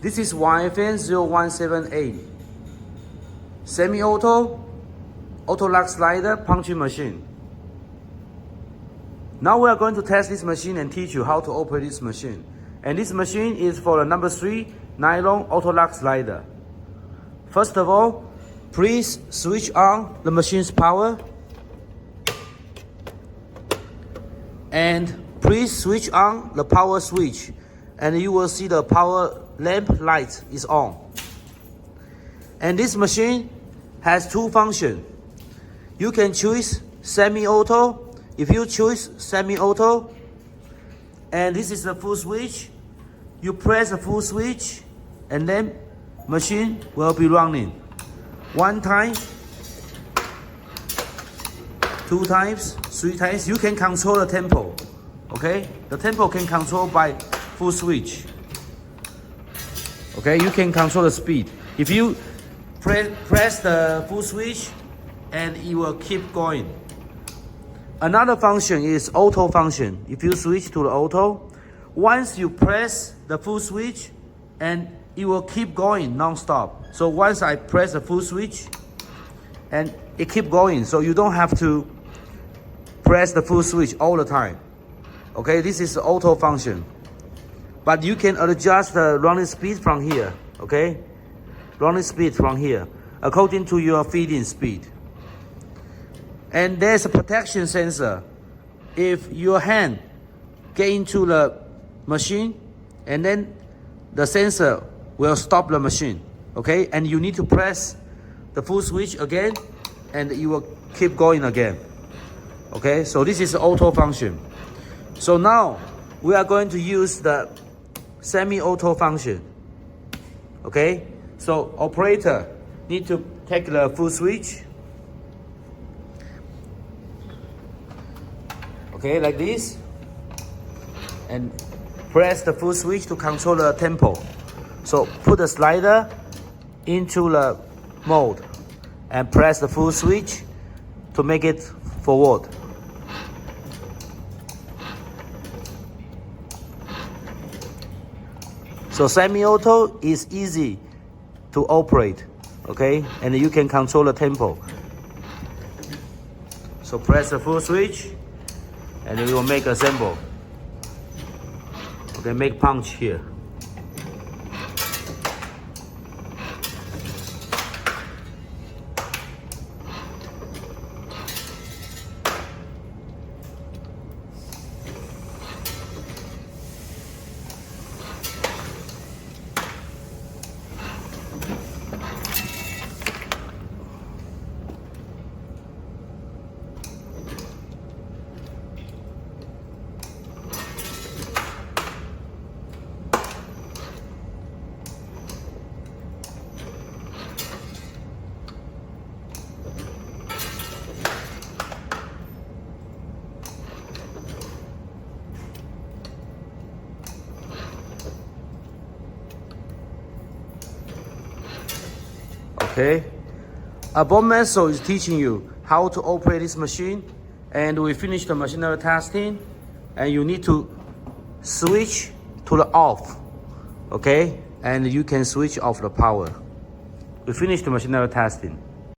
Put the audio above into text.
This is YFM-017A Semi-auto lock slider punching machine. Now we are going to test this machine and teach you how to operate this machine. And this machine is for the number 3 nylon auto lock slider. First of all, please switch on the machine's power. And please switch on the power switch. And you will see the power lamp light is on. And this machine has 2 functions. You can choose semi-auto. If you choose semi-auto, and this is the full switch, you press the full switch, and then machine will be running. 1 time, 2 times, 3 times. You can control the tempo. Okay, the tempo can control by full switch. Okay, you can control the speed. If you press the full switch, and it will keep going. Another function is auto function. If you switch to the auto, once you press the full switch, and it will keep going non-stop. So once I press the full switch, and it keep going, so you don't have to press the full switch all the time. Okay, this is the auto function. But you can adjust the running speed from here. Okay, running speed from here according to your feeding speed. And there's a protection sensor. If your hand get into the machine, and then the sensor will stop the machine. Okay, and you need to press the full switch again, and it will keep going again. Okay, so this is the auto function. So now we are going to use the semi-auto function. Okay, so operator need to take the full switch. Okay, like this, and press the full switch to control the tempo. So put the slider into the mode and press the full switch to make it forward. So semi-auto is easy to operate, okay, and you can control the tempo. So press the full switch, and we will make a symbol. Okay, make punch here. Okay, Abomaso is teaching you how to operate this machine, and we finished the machinery testing, and you need to switch to the off. Okay, and you can switch off the power. We finished the machinery testing.